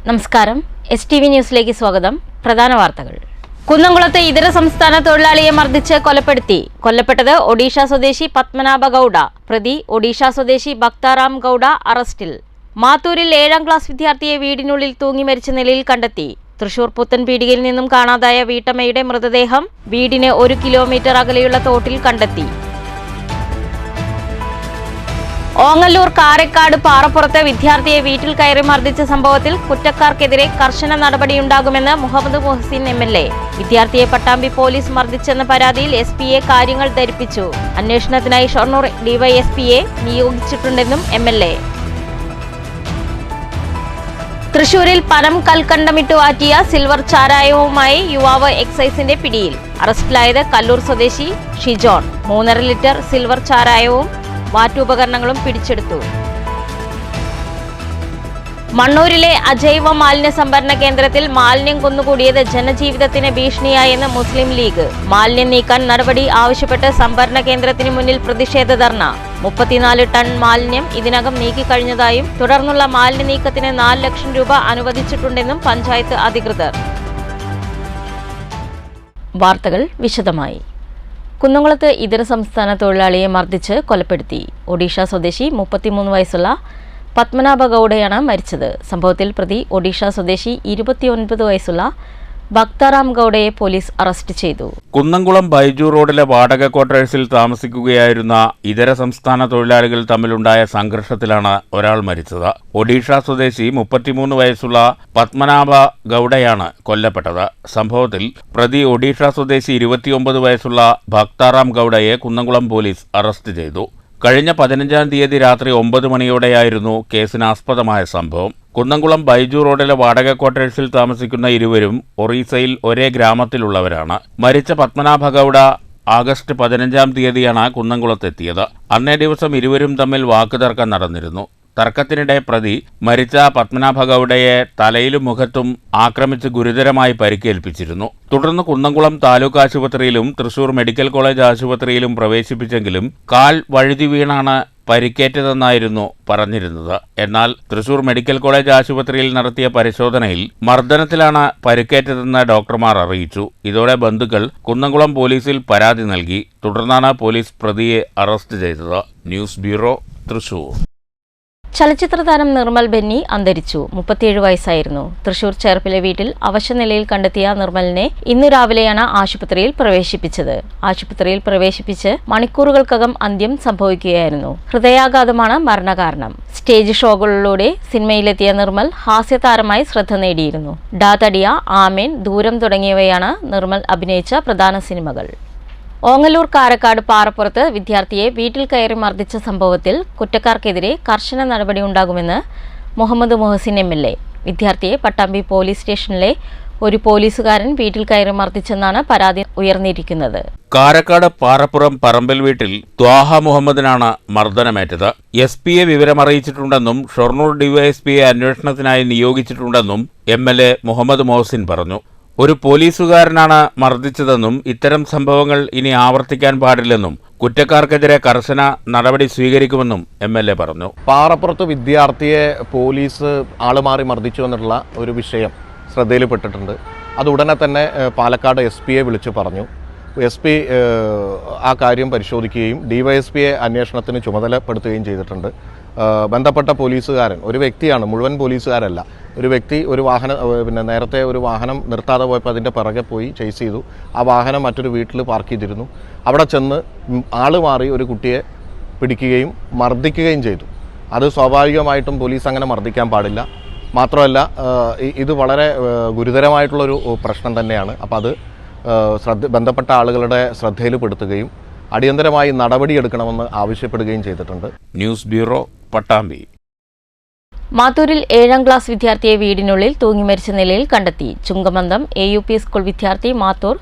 നമസ്കാരം. STV ന്യൂസിലേക്ക് സ്വാഗതം. പ്രധാന വാർത്തകൾ. കുന്നംകുളത്ത് ഇതര സംസ്ഥാന തൊഴിലാളിയെ മർദ്ദിച്ച് കൊലപ്പെടുത്തി. കൊല്ലപ്പെട്ടത് ഒഡീഷ സ്വദേശി പത്മനാഭ ഗൌഡ. പ്രതി ഒഡീഷ സ്വദേശി ഭക്താറാം ഗൌഡ അറസ്റ്റിൽ. മാത്തൂരിൽ 7ാം ക്ലാസ് വിദ്യാർത്ഥിയെ വീടിനുള്ളിൽ തൂങ്ങി മരിച്ച നിലയിൽ കണ്ടെത്തി. തൃശൂർ പുത്തൻപീടികയിൽ നിന്നും കാണാതായ വീട്ടമ്മയുടെ മൃതദേഹം വീടിന് 1 കിലോമീറ്റർ അകലെയുള്ള തോട്ടിൽ കണ്ടെത്തി. ഓങ്ങല്ലൂർ കാരക്കാട് പാറപ്പുറത്ത് വിദ്യാർത്ഥിയെ വീട്ടിൽ കയറി മർദ്ദിച്ച സംഭവത്തിൽ കുറ്റക്കാർക്കെതിരെ കർശന നടപടിയുണ്ടാകുമെന്ന് മുഹമ്മദ് മുഹസിൻ MLA. വിദ്യാർത്ഥിയെ പട്ടാമ്പി പോലീസ് മർദ്ദിച്ചെന്ന പരാതിയിൽ SP-യെ കാര്യങ്ങൾ ധരിപ്പിച്ചു. അന്വേഷണത്തിനായി ഷൊർണൂർ DYSP-യെ നിയോഗിച്ചിട്ടുണ്ടെന്നും MLA. തൃശൂരിൽ പനം കൽക്കണ്ടമിട്ടു ആറ്റിയ സിൽവർ ചാരായവുമായി യുവാവ് എക്സൈസിന്റെ പിടിയിൽ. അറസ്റ്റിലായത് കല്ലൂർ സ്വദേശി ഷിജോൺ. 3.5 ലിറ്റർ സിൽവർ ചാരായവും വാറ്റുപകരണങ്ങളും പിടിച്ചെടുത്തു. മണ്ണൂരിലെ അജൈവ മാലിന്യ സംഭരണ കേന്ദ്രത്തിൽ മാലിന്യം കുന്നുകൂടിയത് ജനജീവിതത്തിന് ഭീഷണിയായെന്ന് മുസ്ലിം ലീഗ്. മാലിന്യം നീക്കാൻ നടപടി ആവശ്യപ്പെട്ട് സംഭരണ കേന്ദ്രത്തിന് മുന്നിൽ പ്രതിഷേധ ധർണ. 34 ടൺ മാലിന്യം ഇതിനകം നീക്കിക്കഴിഞ്ഞതായും തുടർന്നുള്ള മാലിന്യ നീക്കത്തിന് 4 ലക്ഷം രൂപ അനുവദിച്ചിട്ടുണ്ടെന്നും പഞ്ചായത്ത് അധികൃതർ. വാർത്തകൾ വിശദമായി. കുന്നംകുളത്ത് ഇതര സംസ്ഥാന തൊഴിലാളിയെ മർദ്ദിച്ച് കൊലപ്പെടുത്തി. ഒഡീഷ സ്വദേശി 33 വയസ്സുള്ള പത്മനാഭ ഗൌഡയാണ് മരിച്ചത്. സംഭവത്തിൽ പ്രതി ഒഡീഷ സ്വദേശി 29 വയസ്സുള്ള ഭക്താറാം ഗൌഡയെ പോലീസ് അറസ്റ്റ് ചെയ്തു. കുന്നംകുളം ബൈജു റോഡിലെ വാടക ക്വാർട്ടേഴ്സിൽ താമസിക്കുകയായിരുന്ന ഇതര സംസ്ഥാന തൊഴിലാളികൾ തമ്മിലുണ്ടായ സംഘർഷത്തിലാണ് ഒരാൾ മരിച്ചത്. ഒഡീഷ സ്വദേശി 33 വയസ്സുള്ള പത്മനാഭ ഗൌഡയാണ് കൊല്ലപ്പെട്ടത്. സംഭവത്തിൽ പ്രതി ഒഡീഷ സ്വദേശി 29 വയസ്സുള്ള ഭക്താറാം ഗൌഡയെ കുന്നംകുളം പോലീസ് അറസ്റ്റ് ചെയ്തു. കഴിഞ്ഞ 15-ാം തീയതി രാത്രി 9 മണിയോടെയായിരുന്നു കേസിനാസ്പദമായ സംഭവം. കുന്നംകുളം ബൈജു റോഡിലെ വാടക ക്വാർട്ടേഴ്സിൽ താമസിക്കുന്ന ഇരുവരും ഒറീസയിൽ ഒരേ ഗ്രാമത്തിലുള്ളവരാണ്. മരിച്ച പത്മനാഭ ഗൌഡ ആഗസ്റ്റ് 15-ാം തീയതിയാണ് കുന്നംകുളത്തെത്തിയത്. അന്നേ ദിവസം ഇരുവരും തമ്മിൽ വാക്കുതർക്കം നടന്നിരുന്നു. തർക്കത്തിനിടെ പ്രതി മരിച്ച പത്മനാഭ ഗൌഡയെ തലയിലും മുഖത്തും ആക്രമിച്ച് ഗുരുതരമായി പരിക്കേൽപ്പിച്ചിരുന്നു. തുടർന്ന് കുന്നംകുളം താലൂക്ക് ആശുപത്രിയിലും തൃശൂർ മെഡിക്കൽ കോളേജ് ആശുപത്രിയിലും പ്രവേശിപ്പിച്ചെങ്കിലും കാൽ വഴുതി വീണാണ് പരിക്കേറ്റതെന്നായിരുന്നു പറഞ്ഞിരുന്നത്. എന്നാൽ തൃശൂർ മെഡിക്കൽ കോളേജ് ആശുപത്രിയിൽ നടത്തിയ പരിശോധനയിൽ മർദ്ദനത്തിലാണ് പരിക്കേറ്റതെന്ന് ഡോക്ടർമാർ അറിയിച്ചു. ഇതോടെ ബന്ധുക്കൾ കുന്നംകുളം പോലീസിൽ പരാതി നൽകി. തുടർന്നാണ് പോലീസ് പ്രതിയെ അറസ്റ്റ് ചെയ്തത്. News bureau, Thrissur. ചലച്ചിത്ര താരം നിർമ്മൽ ബെന്നി അന്തരിച്ചു. 37 വയസ്സായിരുന്നു. തൃശൂർ ചേർപ്പിലെ വീട്ടിൽ അവശനിലയിൽ കണ്ടെത്തിയ നിർമ്മലിനെ ഇന്നു രാവിലെയാണ് ആശുപത്രിയിൽ പ്രവേശിപ്പിച്ചത്. ആശുപത്രിയിൽ പ്രവേശിപ്പിച്ച് മണിക്കൂറുകൾക്കകം അന്ത്യം സംഭവിക്കുകയായിരുന്നു. ഹൃദയാഘാതമാണ് മരണകാരണം. സ്റ്റേജ് ഷോകളിലൂടെ സിനിമയിലെത്തിയ നിർമ്മൽ ഹാസ്യതാരമായി ശ്രദ്ധ നേടിയിരുന്നു. ഡാ തടിയ, ആമേൻ, ദൂരം തുടങ്ങിയവയാണ് നിർമ്മൽ അഭിനയിച്ച പ്രധാന സിനിമകൾ. ഓങ്ങല്ലൂർ കാരക്കാട് പാറപ്പുറത്ത് വിദ്യാർത്ഥിയെ വീട്ടിൽ കയറി മർദ്ദിച്ച സംഭവത്തിൽ കുറ്റക്കാർക്കെതിരെ കർശന നടപടിയുണ്ടാകുമെന്ന് മുഹമ്മദ് മുഹസിൻ MLA. വിദ്യാർത്ഥിയെ പട്ടാമ്പി പോലീസ് സ്റ്റേഷനിലെ ഒരു പോലീസുകാരൻ വീട്ടിൽ കയറി മർദ്ദിച്ചെന്നാണ് പരാതി ഉയർന്നിരിക്കുന്നത്. കാരക്കാട് പാറപ്പുറം പറമ്പിൽ വീട്ടിൽ ത്വാഹ മുഹമ്മദിനാണ് മർദ്ദനമേറ്റത്. SP-യെ വിവരമറിയിച്ചിട്ടുണ്ടെന്നും ഷൊർണൂർ DYSP-യെ അന്വേഷണത്തിനായി നിയോഗിച്ചിട്ടുണ്ടെന്നും MLA മുഹമ്മദ് മുഹസിൻ പറഞ്ഞു. ഒരു പോലീസുകാരനാണ് മർദ്ദിച്ചതെന്നും ഇത്തരം സംഭവങ്ങൾ ഇനി ആവർത്തിക്കാൻ പാടില്ലെന്നും കുറ്റക്കാർക്കെതിരെ കർശന നടപടി സ്വീകരിക്കുമെന്നും MLA പറഞ്ഞു. പാറപ്പുറത്ത് വിദ്യാർത്ഥിയെ പോലീസ് ആളുമാറി മർദ്ദിച്ചു എന്നുള്ള ഒരു വിഷയം ശ്രദ്ധയിൽപ്പെട്ടിട്ടുണ്ട്. അത് ഉടനെ തന്നെ പാലക്കാട് SP-യെ വിളിച്ചു പറഞ്ഞു. SP ആ കാര്യം പരിശോധിക്കുകയും DYSP-യെ അന്വേഷണത്തിന് ചുമതലപ്പെടുത്തുകയും ചെയ്തിട്ടുണ്ട്. ബന്ധപ്പെട്ട പോലീസുകാരൻ ഒരു വ്യക്തിയാണ്, മുഴുവൻ പോലീസുകാരല്ല. ഒരു വ്യക്തി ഒരു വാഹനം നേരത്തെ ഒരു വാഹനം നിർത്താതെ പോയപ്പോൾ അതിൻ്റെ പിറകെ പോയി ചേസ് ചെയ്തു. ആ വാഹനം മറ്റൊരു വീട്ടിൽ പാർക്ക് ചെയ്തിരുന്നു. അവിടെ ചെന്ന് ആള് മാറി ഒരു കുട്ടിയെ പിടിക്കുകയും മർദ്ദിക്കുകയും ചെയ്തു. അത് സ്വാഭാവികമായിട്ടും പോലീസ് അങ്ങനെ മർദ്ദിക്കാൻ പാടില്ല. മാത്രമല്ല ഇത് വളരെ ഗുരുതരമായിട്ടുള്ളൊരു പ്രശ്നം തന്നെയാണ്. അപ്പോൾ അത് ബന്ധപ്പെട്ട ആളുകളുടെ ശ്രദ്ധയിൽപ്പെടുത്തുകയും അടിയന്തരമായി നടപടിയെടുക്കണമെന്ന് ആവശ്യപ്പെടുകയും ചെയ്തിട്ടുണ്ട്. News bureau, Pattambi. മാത്തൂരിൽ 7ാം ക്ലാസ് വിദ്യാർത്ഥിയെ വീടിനുള്ളിൽ തൂങ്ങി മരിച്ച നിലയിൽ കണ്ടെത്തി. ചുങ്കമന്തം AUP സ്കൂൾ വിദ്യാർത്ഥി മാത്തൂർ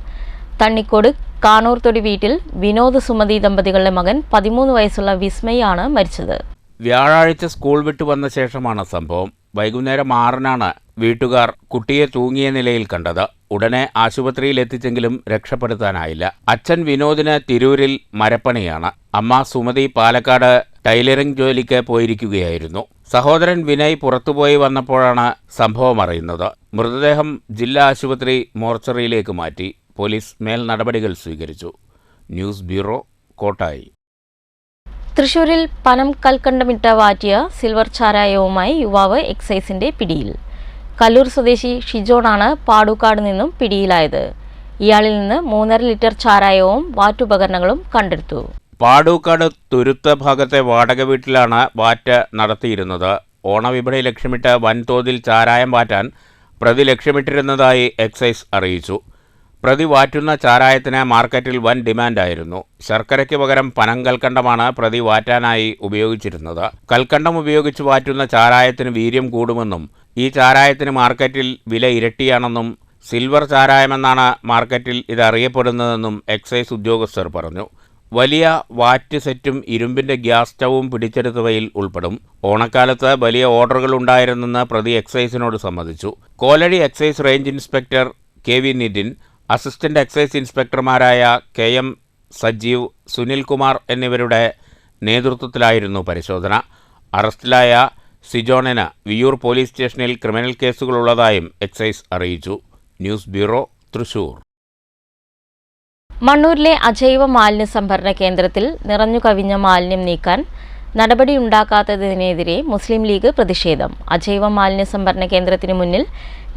തണ്ണിക്കോട് കാണൂർതൊടി വീട്ടിൽ വിനോദ് സുമതി ദമ്പതികളുടെ മകൻ 13 വയസ്സുള്ള വിസ്മയാണ് മരിച്ചത്. വ്യാഴാഴ്ച സ്കൂൾ വിട്ടു വന്ന ശേഷമാണ് സംഭവം. വൈകുന്നേരം 6-നാണ് വീട്ടുകാർ കുട്ടിയെ തൂങ്ങിയ നിലയിൽ കണ്ടത്. ഉടനെ ആശുപത്രിയിൽ എത്തിച്ചെങ്കിലും രക്ഷപ്പെടുത്താനായില്ല. അച്ഛൻ വിനോദിന് തിരൂരിൽ മരപ്പണിയാണ്. അമ്മ സുമതി പാലക്കാട് ടൈലറിംഗ് ജോലിക്ക് പോയിരിക്കുകയായിരുന്നു. സഹോദരൻ വിനയ് പുറത്തുപോയി വന്നപ്പോഴാണ് സംഭവം അറിയുന്നത്. മൃതദേഹം ജില്ലാ ആശുപത്രി മോർച്ചറിയിലേക്ക് മാറ്റി. പോലീസ് മേൽ നടപടികൾ സ്വീകരിച്ചു. News bureau, Kottayi. തൃശൂരിൽ പനം കൽക്കണ്ടമിട്ട് വാറ്റിയ സിൽവർ ചാരായവുമായി യുവാവ് എക്സൈസിന്റെ പിടിയിൽ. കല്ലൂർ സ്വദേശി ഷിജോണാണ് പാടൂക്കാട് നിന്നും പിടിയിലായത്. ഇയാളിൽ നിന്ന് 3.5 ലിറ്റർ ചാരായവും വാറ്റുപകരണങ്ങളും കണ്ടെടുത്തു. പാടൂക്കാട് തുരുത്ത ഭാഗത്തെ വാടക വീട്ടിലാണ് വാറ്റ് നടത്തിയിരുന്നത്. ഓണവിപണി ലക്ഷ്യമിട്ട് വൻതോതിൽ ചാരായം വാറ്റാൻ പ്രതി ലക്ഷ്യമിട്ടിരുന്നതായി എക്സൈസ് അറിയിച്ചു. പ്രതി വാറ്റുന്ന ചാരായത്തിന് മാർക്കറ്റിൽ വൻ ഡിമാൻഡായിരുന്നു. ശർക്കരയ്ക്ക് പകരം പനം കൽക്കണ്ടമാണ് പ്രതി വാറ്റാനായി ഉപയോഗിച്ചിരുന്നത്. കൽക്കണ്ടം ഉപയോഗിച്ച് വാറ്റുന്ന ചാരായത്തിന് വീര്യം കൂടുമെന്നും ഈ ചാരായത്തിന് മാർക്കറ്റിൽ വില ഇരട്ടിയാണെന്നും സിൽവർ ചാരായമെന്നാണ് മാർക്കറ്റിൽ ഇതറിയപ്പെടുന്നതെന്നും എക്സൈസ് ഉദ്യോഗസ്ഥർ പറഞ്ഞു. വലിയ വാറ്റ് സെറ്റും ഇരുമ്പിന്റെ ഗ്യാസ് സ്റ്റൗവും പിടിച്ചെടുത്തവയിൽ ഉൾപ്പെടും. ഓണക്കാലത്ത് വലിയ ഓർഡറുകൾ ഉണ്ടായിരുന്നെന്ന് പ്രതി എക്സൈസിനോട് സമ്മതിച്ചു. Kolazhi excise range inspector KV Nithin, assistant excise ഇൻസ്പെക്ടർമാരായ KM സജീവ്, സുനിൽകുമാർ എന്നിവരുടെ നേതൃത്വത്തിലായിരുന്നു പരിശോധന. അറസ്റ്റിലായ സിജോണിന് വിയ്യൂർ പോലീസ് സ്റ്റേഷനിൽ ക്രിമിനൽ കേസുകളുള്ളതായും എക്സൈസ് അറിയിച്ചു. News bureau, Thrissur. മണ്ണൂരിലെ അജൈവ മാലിന്യ സംഭരണ കേന്ദ്രത്തിൽ നിറഞ്ഞു കവിഞ്ഞ മാലിന്യം നീക്കാൻ നടപടിയുണ്ടാക്കാത്തതിനെതിരെ മുസ്ലിം ലീഗ് പ്രതിഷേധം. അജൈവ മാലിന്യ സംഭരണ കേന്ദ്രത്തിന് മുന്നിൽ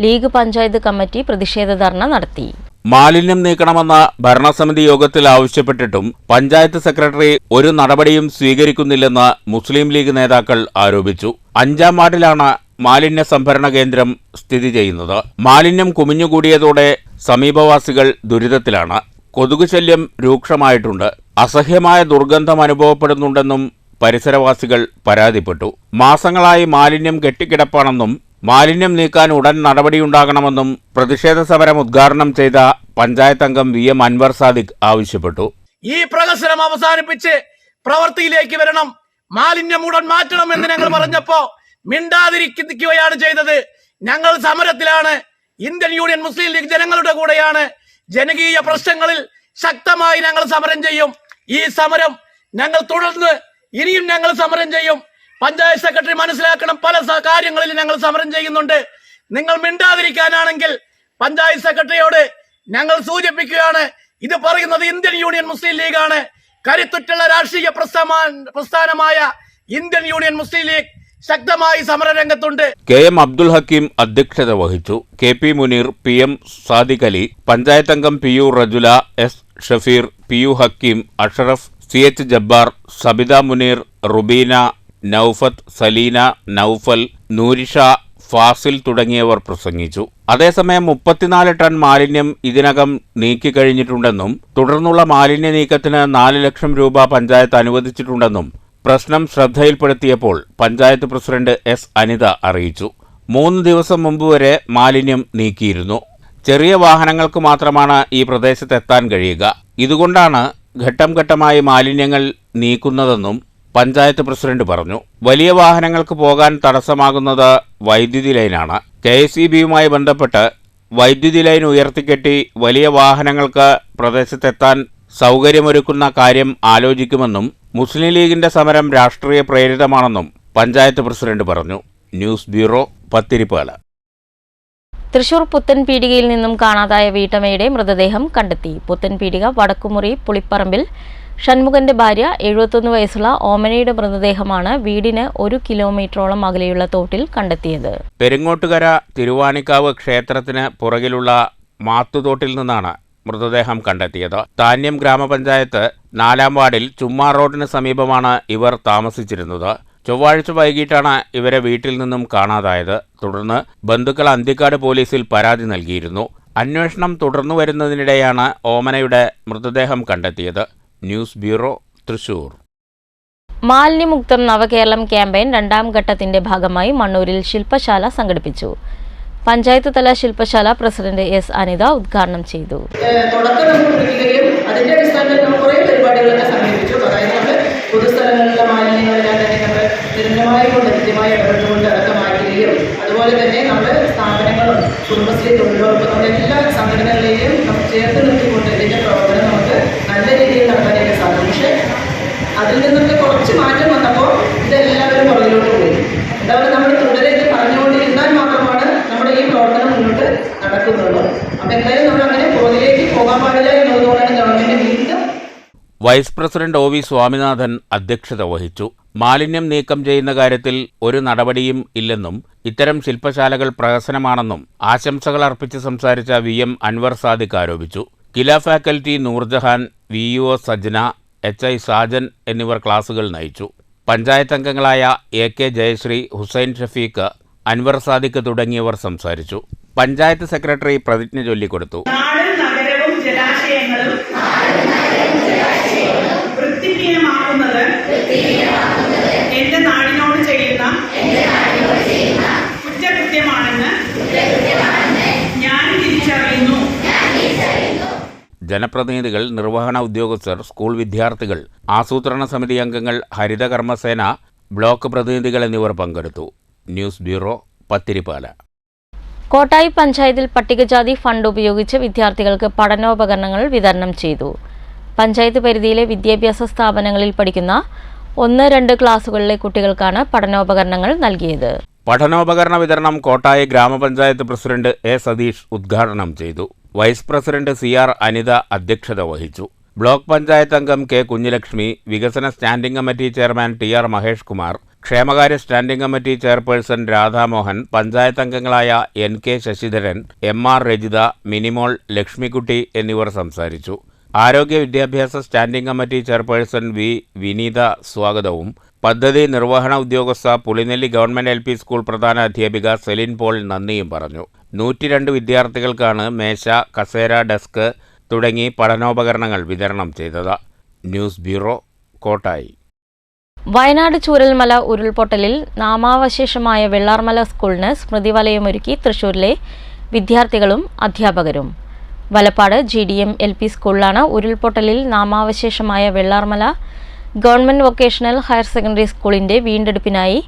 ലീഗ് പഞ്ചായത്ത് കമ്മിറ്റി പ്രതിഷേധ ധർണ നടത്തി. മാലിന്യം നീക്കണമെന്ന ഭരണസമിതി യോഗത്തിൽ ആവശ്യപ്പെട്ടിട്ടും പഞ്ചായത്ത് സെക്രട്ടറി ഒരു നടപടിയും സ്വീകരിക്കുന്നില്ലെന്ന് മുസ്ലിം ലീഗ് നേതാക്കൾ ആരോപിച്ചു. 5-ാം വാർഡിലാണ് മാലിന്യ സംഭരണ കേന്ദ്രം സ്ഥിതി ചെയ്യുന്നത്. മാലിന്യം കുമിഞ്ഞുകൂടിയതോടെ സമീപവാസികൾ ദുരിതത്തിലാണ്. കൊതുക് ശല്യം രൂക്ഷമായിട്ടുണ്ട്. അസഹ്യമായ ദുർഗന്ധം അനുഭവപ്പെടുന്നുണ്ടെന്നും പരിസരവാസികൾ പരാതിപ്പെട്ടു. മാസങ്ങളായി മാലിന്യം കെട്ടിക്കിടപ്പാണെന്നും മാലിന്യം നീക്കാൻ ഉടൻ നടപടിയുണ്ടാകണമെന്നും പ്രതിഷേധ സമരം ഉദ്ഘാടനം ചെയ്ത പഞ്ചായത്ത് അംഗം VM അൻവർ സാദിഖ് ആവശ്യപ്പെട്ടു. ഈ പ്രഹസനം അവസാനിപ്പിച്ച് പ്രവൃത്തിയിലേക്ക് വരണം, മാലിന്യം ഉടൻ മാറ്റണമെന്ന് ഞങ്ങൾ പറഞ്ഞപ്പോ മിണ്ടാതിരിക്കുകയാണ് ചെയ്തത്. ഞങ്ങൾ സമരത്തിലാണ്. ഇന്ത്യൻ യൂണിയൻ മുസ്ലിം ലീഗ് ജനങ്ങളുടെ കൂടെയാണ്. ജനകീയ പ്രശ്നങ്ങളിൽ ശക്തമായി ഞങ്ങൾ സമരം ചെയ്യും. ഈ സമരം ഞങ്ങൾ തുടർന്ന് ഇനിയും ഞങ്ങൾ സമരം ചെയ്യും. പഞ്ചായത്ത് സെക്രട്ടറി മനസ്സിലാക്കണം, പല കാര്യങ്ങളിൽ ഞങ്ങൾ സമരം ചെയ്യുന്നുണ്ട്. നിങ്ങൾ മിണ്ടാതിരിക്കാനാണെങ്കിൽ പഞ്ചായത്ത് സെക്രട്ടറിയോട് ഞങ്ങൾ സൂചിപ്പിക്കുകയാണ്, ഇത് പറയുന്നത് ഇന്ത്യൻ യൂണിയൻ മുസ്ലിം ലീഗാണ്. കരുത്തുറ്റുള്ള രാഷ്ട്രീയ പ്രസ്ഥാനമായ ഇന്ത്യൻ യൂണിയൻ മുസ്ലിം ലീഗ് ശക്തമായി സമരരംഗത്തുണ്ട്. KM അബ്ദുൽ ഹക്കീം അധ്യക്ഷത വഹിച്ചു. KP മുനീർ, PM സാദിഖ് അലി, പഞ്ചായത്ത് അംഗം PU Rajula, S Shafeer, PU Hakeem, Ashraf, CH Jabbar, Sabitha Muneer, Rubina, നൌഫത്ത്, Saleena, Noufal, Noorisha, Fazil തുടങ്ങിയവർ പ്രസംഗിച്ചു. അതേസമയം 34 ടൺ മാലിന്യം ഇതിനകം നീക്കിക്കഴിഞ്ഞിട്ടുണ്ടെന്നും തുടർന്നുള്ള മാലിന്യ നീക്കത്തിന് 4 ലക്ഷം രൂപ പഞ്ചായത്ത് അനുവദിച്ചിട്ടുണ്ടെന്നും പ്രശ്നം ശ്രദ്ധയിൽപ്പെടുത്തിയപ്പോൾ പഞ്ചായത്ത് പ്രസിഡന്റ് S അനിത അറിയിച്ചു. 3 ദിവസം മുമ്പ് വരെ മാലിന്യം നീക്കിയിരുന്നു. ചെറിയ വാഹനങ്ങൾക്ക് മാത്രമാണ് ഈ പ്രദേശത്തെത്താൻ കഴിയുക. ഇതുകൊണ്ടാണ് ഘട്ടം ഘട്ടമായി മാലിന്യങ്ങൾ നീക്കുന്നതെന്നും പഞ്ചായത്ത് പ്രസിഡന്റ് പറഞ്ഞു. വലിയ വാഹനങ്ങൾക്ക് പോകാൻ തടസ്സമാകുന്നത് വൈദ്യുതി ലൈനാണ്. KSEBയുമായി ബന്ധപ്പെട്ട് വൈദ്യുതി ലൈൻ ഉയർത്തിക്കെട്ടി വലിയ വാഹനങ്ങൾക്ക് പ്രദേശത്തെത്താൻ സൗകര്യമൊരുക്കുന്ന കാര്യം ആലോചിക്കുമെന്നും മുസ്ലിം ലീഗിന്റെ സമരം രാഷ്ട്രീയ പ്രേരിതമാണെന്നും പഞ്ചായത്ത് പ്രസിഡന്റ് പറഞ്ഞു. News bureau, Pathirippala. തൃശൂർ പുത്തൻപീടികയിൽ നിന്നും കാണാതായ വീട്ടമ്മയുടെ മൃതദേഹം കണ്ടെത്തി. പുത്തൻപീടിക വടക്കുമുറി പുളിപ്പറമ്പിൽ ഷൺമുഖന്റെ ഭാര്യ 71 വയസ്സുള്ള ഓമനയുടെ മൃതദേഹമാണ് വീടിന് 1 കിലോമീറ്ററോളം അകലെയുള്ള തോട്ടിൽ കണ്ടെത്തിയത്. പെരിങ്ങോട്ടുകര തിരുവാനിക്കാവ് ക്ഷേത്രത്തിന് പുറകിലുള്ള മാത്തുതോട്ടിൽ നിന്നാണ് മൃതദേഹം കണ്ടെത്തിയത്. താന്യം ഗ്രാമപഞ്ചായത്ത് 4-ാം വാർഡിൽ ചുമ്മാ റോഡിന് സമീപമാണ് ഇവർ താമസിച്ചിരുന്നത്. ചൊവ്വാഴ്ച വൈകിട്ടാണ് ഇവരെ വീട്ടിൽ നിന്നും കാണാതായത്. തുടർന്ന് ബന്ധുക്കൾ അന്തിക്കാട് പോലീസിൽ പരാതി നൽകിയിരുന്നു. അന്വേഷണം തുടർന്നു വരുന്നതിനിടെയാണ് ഓമനയുടെ മൃതദേഹം കണ്ടെത്തിയത്. News bureau, Thrissur. മാലിന്യമുക്തം നവകേരളം ക്യാമ്പയിൻ 2ാം ഘട്ടത്തിന്റെ ഭാഗമായി മണ്ണൂരിൽ ശില്പശാല സംഘടിപ്പിച്ചു. പഞ്ചായത്ത് തല ശില്പശാല പ്രസിഡന്റ് S അനിത ഉദ്ഘാടനം ചെയ്തു. അതിന്റെ അടിസ്ഥാനത്തിൽ നമ്മൾ കുറേ പരിപാടികളൊക്കെ സംഘടിപ്പിച്ചു. അതായത് നമ്മൾ പൊതുസ്ഥലങ്ങളിലെ മാലിന്യങ്ങളെല്ലാം തന്നെ നമ്മൾ നിരന്തരമായി കൊണ്ട് കൃത്യമായി ഇടപെട്ടുകൊണ്ട് അതൊക്കെ മാറ്റുകയും അതുപോലെ തന്നെ നമ്മൾ സ്ഥാപനങ്ങളും കുടുംബശ്രീ, തൊഴിലുറപ്പ് നമ്മുടെ എല്ലാ സംഘടനകളെയും നമുക്ക് ചേർത്ത് നിർത്തിക്കൊണ്ട് ഇതിൻ്റെ പ്രവർത്തനം നമുക്ക് നല്ല രീതിയിൽ നടത്താനായിട്ട് സാധിക്കും. പക്ഷേ അതിൽ നിന്നൊക്കെ കുറച്ച് മാറ്റം വന്നപ്പോൾ ഇതെല്ലാവരും പുറകിലോട്ട് പോയി. എന്തായാലും നമ്മൾ തുടരെ ഇത് പറഞ്ഞുകൊണ്ടിരുന്നാൽ മാത്രമാണ് നമ്മുടെ ഈ പ്രവർത്തനം മുന്നോട്ട് നടക്കുന്നുള്ളൂ. അപ്പം എന്തായാലും നമ്മൾ അങ്ങനെ പുറകിലേക്ക് പോകാൻ പാടില്ല എന്നുള്ളതുകൊണ്ടാണ് ഗവൺമെൻറ് വീണ്ടും. Vice president O V Swaminathan അധ്യക്ഷത വഹിച്ചു. മാലിന്യം നീക്കം ചെയ്യുന്ന കാര്യത്തിൽ ഒരു നടപടിയും ഇല്ലെന്നും ഇത്തരം ശില്പശാലകൾ പ്രഹസനമാണെന്നും ആശംസകൾ അർപ്പിച്ച് സംസാരിച്ച VM അൻവർ സാദിഖ് ആരോപിച്ചു. Kila faculty Noorjahan, VEO Sajna, HI Sajan എന്നിവർ ക്ലാസുകൾ നയിച്ചു. പഞ്ചായത്ത് അംഗങ്ങളായ AK ജയശ്രീ, ഹുസൈൻ ഷഫീഖ്, അൻവർ സാദിഖ് തുടങ്ങിയവർ സംസാരിച്ചു. പഞ്ചായത്ത് സെക്രട്ടറി പ്രതിജ്ഞ ചൊല്ലിക്കൊടുത്തു. നാടും നഗരവും ജലാശയങ്ങളും വൃത്തിഹീനമാക്കുന്നത് എന്റെ നാടിനോട് ചെയ്യുന്ന കുറ്റകൃത്യമാണെന്ന് ഞാൻ തിരിച്ചറിയുന്നു. ജനപ്രതിനിധികൾ, നിർവഹണ ഉദ്യോഗസ്ഥർ, സ്കൂൾ വിദ്യാർത്ഥികൾ, ആസൂത്രണ സമിതി അംഗങ്ങൾ, ഹരിത കർമ്മസേന, ബ്ലോക്ക് പ്രതിനിധികൾ എന്നിവർ പങ്കെടുത്തു. News bureau, Pathiripala. കോട്ടായി പഞ്ചായത്തിൽ പട്ടികജാതി ഫണ്ട് ഉപയോഗിച്ച് വിദ്യാർത്ഥികൾക്ക് പഠനോപകരണങ്ങൾ വിതരണം ചെയ്തു. പഞ്ചായത്ത് പരിധിയിലെ വിദ്യാഭ്യാസ സ്ഥാപനങ്ങളിൽ പഠിക്കുന്ന 1-2 ക്ലാസുകളിലെ കുട്ടികൾക്കാണ് പഠനോപകരണങ്ങൾ നൽകിയത്. പഠനോപകരണ വിതരണം കോട്ടായി ഗ്രാമപഞ്ചായത്ത് പ്രസിഡന്റ് A സതീഷ് ഉദ്ഘാടനം ചെയ്തു. വൈസ് പ്രസിഡന്റ് CR അനിത അധ്യക്ഷത വഹിച്ചു. ബ്ലോക്ക് പഞ്ചായത്ത് അംഗം K കുഞ്ഞിലക്ഷ്മി, വികസന standing committee chairman TR Mahesh Kumar, ക്ഷേമകാര്യ standing committee chairperson Radhamohan, panchayat അംഗങ്ങളായ NK ശശിധരൻ, MR രജിത, മിനിമോൾ, ലക്ഷ്മിക്കുട്ടി എന്നിവർ സംസാരിച്ചു. ആരോഗ്യ വിദ്യാഭ്യാസ സ്റ്റാൻഡിംഗ് കമ്മിറ്റി ചെയർപേഴ്സൺ V വിനീത സ്വാഗതവും പദ്ധതി നിർവഹണ ഉദ്യോഗസ്ഥ പുളിനെല്ലി ഗവൺമെന്റ് LP സ്കൂൾ പ്രധാന അധ്യാപിക സെലിൻ പോൾ നന്ദിയും പറഞ്ഞു. 102 വിദ്യാർത്ഥികൾക്കാണ് മേശ, കസേര, ഡെസ്ക് തുടങ്ങി പഠനോപകരണങ്ങൾ വിതരണം ചെയ്തത്. News bureau, Kottayi. വയനാട് ചൂരൽമല ഉരുൾപൊട്ടലിൽ നാമാവശേഷമായ വെള്ളാർമല സ്കൂളിന് സ്മൃതിവലയമൊരുക്കി തൃശൂരിലെ വിദ്യാർത്ഥികളും അധ്യാപകരും. വലപ്പാട് GDM LP സ്കൂളിലാണ് ഉരുൾപൊട്ടലിൽ നാമാവശേഷമായ Vellarmala government vocational higher secondary സ്കൂളിന്റെ വീണ്ടെടുപ്പിനായി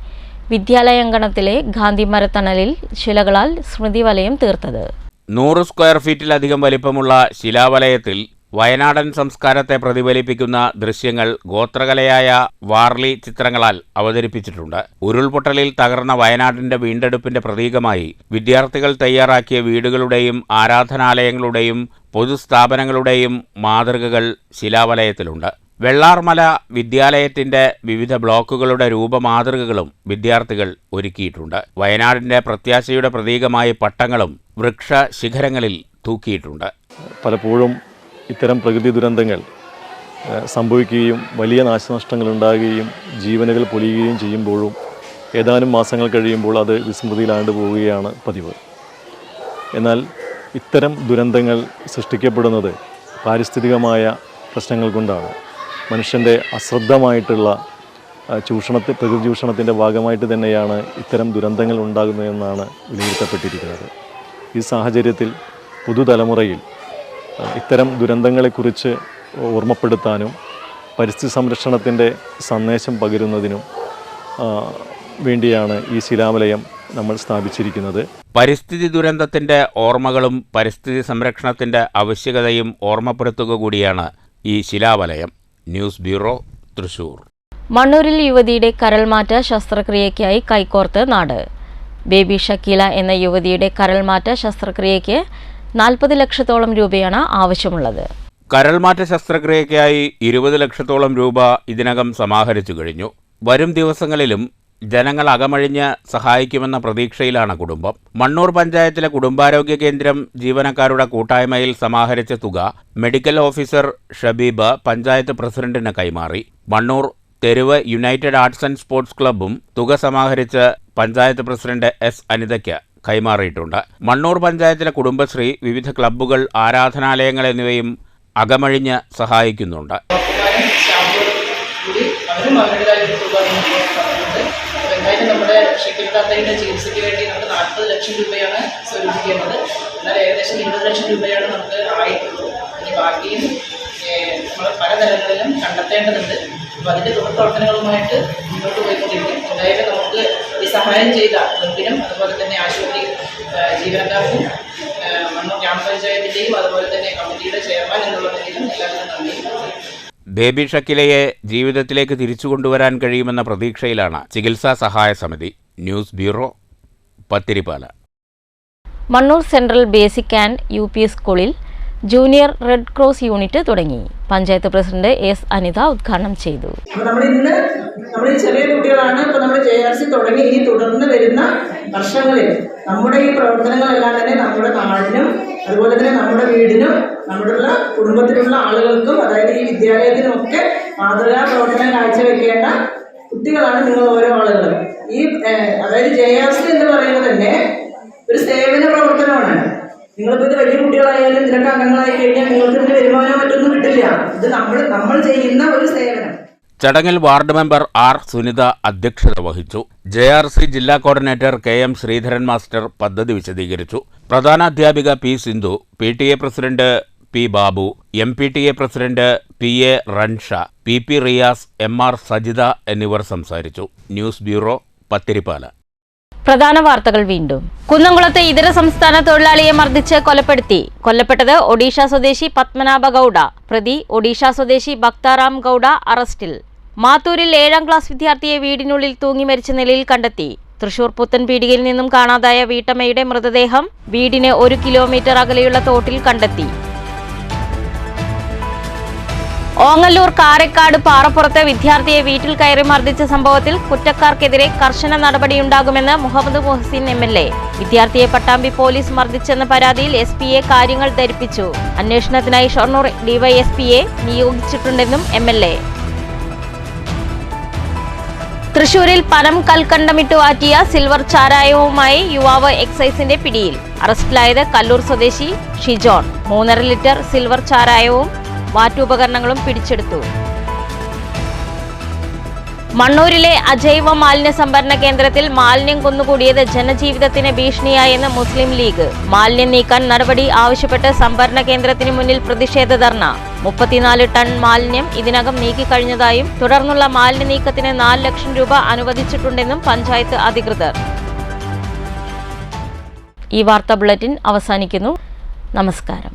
വിദ്യാലയാങ്കണത്തിലെ ഗാന്ധി മരത്തണലിൽ ശിലകളാൽ സ്മൃതിവലയം തീർത്തത്. 100 സ്ക്വയർ ഫീറ്റിലധികം വലിപ്പമുള്ള ശിലാവലയത്തിൽ വയനാടൻ സംസ്കാരത്തെ പ്രതിഫലിപ്പിക്കുന്ന ദൃശ്യങ്ങൾ ഗോത്രകലയായ വാർലി ചിത്രങ്ങളാൽ അവതരിപ്പിച്ചിട്ടുണ്ട്. ഉരുൾപൊട്ടലിൽ തകർന്ന വയനാടിന്റെ വീണ്ടെടുപ്പിന്റെ പ്രതീകമായി വിദ്യാർത്ഥികൾ തയ്യാറാക്കിയ വീടുകളുടെയും ആരാധനാലയങ്ങളുടെയും പൊതുസ്ഥാപനങ്ങളുടെയും മാതൃകകൾ ശിലാവലയത്തിലുണ്ട്. വെള്ളാർമല വിദ്യാലയത്തിന്റെ വിവിധ ബ്ലോക്കുകളുടെ രൂപമാതൃകകളും വിദ്യാർത്ഥികൾ ഒരുക്കിയിട്ടുണ്ട്. വയനാടിന്റെ പ്രത്യാശയുടെ പ്രതീകമായി പട്ടങ്ങളും വൃക്ഷ ശിഖരങ്ങളിൽ തൂക്കിയിട്ടുണ്ട്. പലപ്പോഴും ഇത്തരം പ്രകൃതി ദുരന്തങ്ങൾ സംഭവിക്കുകയും വലിയ നാശനഷ്ടങ്ങൾ ഉണ്ടാകുകയും ജീവനുകൾ പൊലിയുകയും ചെയ്യുമ്പോഴും ഏതാനും മാസങ്ങൾ കഴിയുമ്പോൾ അത് വിസ്മൃതിയിലാണ്ട് പോവുകയാണ് പതിവ്. എന്നാൽ ഇത്തരം ദുരന്തങ്ങൾ സൃഷ്ടിക്കപ്പെടുന്നത് പാരിസ്ഥിതികമായ പ്രശ്നങ്ങൾ കൊണ്ടാണ്. മനുഷ്യൻ്റെ അശ്രദ്ധമായിട്ടുള്ള പ്രകൃതി ചൂഷണത്തിൻ്റെ ഭാഗമായിട്ട് തന്നെയാണ് ഇത്തരം ദുരന്തങ്ങൾ ഉണ്ടാകുന്നതെന്നാണ് വിലയിരുത്തപ്പെട്ടിരിക്കുന്നത്. ഈ സാഹചര്യത്തിൽ പുതുതലമുറയിൽ ഇത്തരം ദുരന്തങ്ങളെക്കുറിച്ച് ഓർമ്മപ്പെടുത്താനും പരിസ്ഥിതി സംരക്ഷണത്തിൻ്റെ സന്ദേശം പകരുന്നതിനും വേണ്ടിയാണ് ഈ ശിലാവലയം നമ്മൾ സ്ഥാപിച്ചിരിക്കുന്നത്. പരിസ്ഥിതി ദുരന്തത്തിന്റെ ഓർമ്മകളും പരിസ്ഥിതി സംരക്ഷണത്തിന്റെ ആവശ്യകതയും ഓർമ്മപ്പെടുത്തുക കൂടിയാണ് ഈ ശിലാവലയം. News bureau, Thrissur. മണ്ണൂരിൽ യുവതിയുടെ കരൾമാറ്റ ശസ്ത്രക്രിയയ്ക്കായി കൈകോർത്ത് നാട്. ബേബി ഷക്കീല എന്ന യുവതിയുടെ കരൾമാറ്റ ശസ്ത്രക്രിയയ്ക്ക് 40 ലക്ഷത്തോളം രൂപയാണ് ആവശ്യമുള്ളത്. കരൾമാറ്റ ശസ്ത്രക്രിയയ്ക്കായി 20 ലക്ഷത്തോളം രൂപ ഇതിനകം സമാഹരിച്ചു കഴിഞ്ഞു. വരും ദിവസങ്ങളിലും ജനങ്ങൾ അകമഴിഞ്ഞ് സഹായിക്കുമെന്ന പ്രതീക്ഷയിലാണ് കുടുംബം. മണ്ണൂർ പഞ്ചായത്തിലെ കുടുംബാരോഗ്യ കേന്ദ്രം ജീവനക്കാരുടെ കൂട്ടായ്മയിൽ സമാഹരിച്ച തുക മെഡിക്കൽ ഓഫീസർ ഷബീബ് പഞ്ചായത്ത് പ്രസിഡന്റിന് കൈമാറി. മണ്ണൂർ തെരുവ് യുണൈറ്റഡ് ആർട്സ് ആൻഡ് സ്പോർട്സ് ക്ലബ്ബും തുക സമാഹരിച്ച് പഞ്ചായത്ത് പ്രസിഡന്റ് S അനിതയ്ക്ക് കൈമാറിയിട്ടുണ്ട്. മണ്ണൂർ പഞ്ചായത്തിലെ കുടുംബശ്രീ, വിവിധ ക്ലബ്ബുകൾ, ആരാധനാലയങ്ങൾ എന്നിവയും അകമഴിഞ്ഞ് സഹായിക്കുന്നുണ്ട്. എന്തായാലും നമ്മുടെ ഷക്കീൽ താത്തയുടെ ചികിത്സയ്ക്ക് വേണ്ടി നമുക്ക് 40 ലക്ഷം രൂപയാണ് സ്വരൂപിക്കേണ്ടത്. എന്നാൽ ഏകദേശം 20 ലക്ഷം രൂപയാണ് നമുക്ക് ആയിട്ടുള്ളൂ. ഇനി ബാക്കിയും നമ്മൾ പല തലങ്ങളിലും കണ്ടെത്തേണ്ടതുണ്ട്. അപ്പോൾ അതിൻ്റെ തുടർ പ്രവർത്തനങ്ങളുമായിട്ട് മുന്നോട്ട് പോയിക്കൊണ്ടിരിക്കും. എന്തായാലും നമുക്ക് ഈ സഹായം ചെയ്ത ക്ലബിനും അതുപോലെ തന്നെ ആശുപത്രി ജീവനക്കാർക്കും മണ്ണൂർ ഗ്രാമപഞ്ചായത്തിൻ്റെയും അതുപോലെ തന്നെ കമ്മിറ്റിയുടെ ചെയർമാൻ എന്നുള്ള നിലയിലും എല്ലാവരും നന്ദി. ബേബി ഷക്കിലയെ ജീവിതത്തിലേക്ക് തിരിച്ചു കൊണ്ടുവരാൻ കഴിയുമെന്ന പ്രതീക്ഷയിലാണ് ചികിത്സാ സഹായ സമിതി. News bureau, Pathirippala. Mannur central basic and UP സ്കൂളിൽ ജൂനിയർ റെഡ് ക്രോസ് യൂണിറ്റ് തുടങ്ങി. Panchayat president S. അനിത ഉദ്ഘാടനം ചെയ്തു. നമ്മൾ ചെറിയ കുട്ടികളാണ്. ഇപ്പോൾ നമ്മൾ JRC തുടങ്ങി ഇനി തുടർന്ന് വരുന്ന വർഷങ്ങളിൽ നമ്മുടെ ഈ പ്രവർത്തനങ്ങളെല്ലാം തന്നെ നമ്മുടെ നാടിനും അതുപോലെ തന്നെ നമ്മുടെ വീടിനും നമ്മുടെ കുടുംബത്തിലുള്ള ആളുകൾക്കും അതായത് ഈ വിദ്യാലയത്തിനുമൊക്കെ മാതൃകാ പ്രവർത്തനം കാഴ്ചവെക്കേണ്ട കുട്ടികളാണ് നിങ്ങൾ ഓരോ ആളുകളും. ഈ അതായത് JRC എന്ന് പറയുന്നത് തന്നെ ഒരു സേവന പ്രവർത്തനമാണ്. നിങ്ങളിപ്പോൾ ഇത് വലിയ കുട്ടികളായാലും ഇതിലൊക്കെ അംഗങ്ങളായി കഴിഞ്ഞാൽ നിങ്ങൾക്ക് ഇതിന് വരുമാനോ മറ്റൊന്നും കിട്ടില്ല. ഇത് നമ്മൾ ചെയ്യുന്ന ഒരു സേവനം. ചടങ്ങിൽ വാർഡ് മെമ്പർ R. സുനിത അധ്യക്ഷത വഹിച്ചു. JRC ജില്ലാ കോർഡിനേറ്റർ KM. ശ്രീധരൻ മാസ്റ്റർ പദ്ധതി വിശദീകരിച്ചു. പ്രധാനാധ്യാപിക P. Sindhu, PTA president P. Babu, MPTA president PA. Ransha, PP. Riyas, MR. Sajitha എന്നിവർ സംസാരിച്ചു. News bureau, Pathirippala. പ്രധാന വാർത്തകൾ വീണ്ടും. കുന്നംകുളത്തെ ഇതര സംസ്ഥാന തൊഴിലാളിയെ മർദ്ദിച്ച് കൊലപ്പെടുത്തി. കൊല്ലപ്പെട്ടത് ഒഡീഷ സ്വദേശി പത്മനാഭ ഗൌഡ. പ്രതി ഒഡീഷ സ്വദേശി ഭക്താറാം ഗൌഡ അറസ്റ്റിൽ. മാത്തൂരിൽ 7ാം ക്ലാസ് വിദ്യാർത്ഥിയെ വീടിനുള്ളിൽ തൂങ്ങി മരിച്ച നിലയിൽ കണ്ടെത്തി. തൃശൂർ പുത്തൻപീടികയിൽ നിന്നും കാണാതായ വീട്ടമ്മയുടെ മൃതദേഹം വീടിന് 1 കിലോമീറ്റർ അകലെയുള്ള തോട്ടിൽ കണ്ടെത്തി. ഓങ്ങല്ലൂർ കാരക്കാട് പാറപ്പുറത്ത് വിദ്യാർത്ഥിയെ വീട്ടിൽ കയറി മർദ്ദിച്ച സംഭവത്തിൽ കുറ്റക്കാർക്കെതിരെ കർശന നടപടിയുണ്ടാകുമെന്ന് മുഹമ്മദ് മുഹസിൻ MLA. വിദ്യാർത്ഥിയെ പട്ടാമ്പി പോലീസ് മർദ്ദിച്ചെന്ന പരാതിയിൽ SPയെ കാര്യങ്ങൾ ധരിപ്പിച്ചു. അന്വേഷണത്തിനായി ഷൊർണൂർ DYSPയെ നിയോഗിച്ചിട്ടുണ്ടെന്നും MLA. തൃശൂരിൽ പനം കൽക്കണ്ടമിട്ട് വാറ്റിയ സിൽവർ ചാരായവുമായി യുവാവ് എക്സൈസിന്റെ പിടിയിൽ. അറസ്റ്റിലായത് കല്ലൂർ സ്വദേശി ഷിജോൺ. 3.5 ലിറ്റർ സിൽവർ ചാരായവും വാറ്റുപകരണങ്ങളും പിടിച്ചെടുത്തു. മണ്ണൂരിലെ അജൈവ മാലിന്യ സംഭരണ കേന്ദ്രത്തിൽ മാലിന്യം കുന്നുകൂടിയത് ജനജീവിതത്തിന് ഭീഷണിയായെന്ന് മുസ്ലിം ലീഗ്. മാലിന്യം നീക്കാൻ നടപടി ആവശ്യപ്പെട്ട് സംഭരണ കേന്ദ്രത്തിന് മുന്നിൽ പ്രതിഷേധ ധർണ. 34 ടൺ മാലിന്യം ഇതിനകം നീക്കിക്കഴിഞ്ഞതായും തുടർന്നുള്ള മാലിന്യ നീക്കത്തിന് 4 ലക്ഷം രൂപ അനുവദിച്ചിട്ടുണ്ടെന്നും പഞ്ചായത്ത് അധികൃതർ. ഈ വാർത്താ ബുള്ളറ്റിൻ അവസാനിക്കുന്നു. നമസ്കാരം.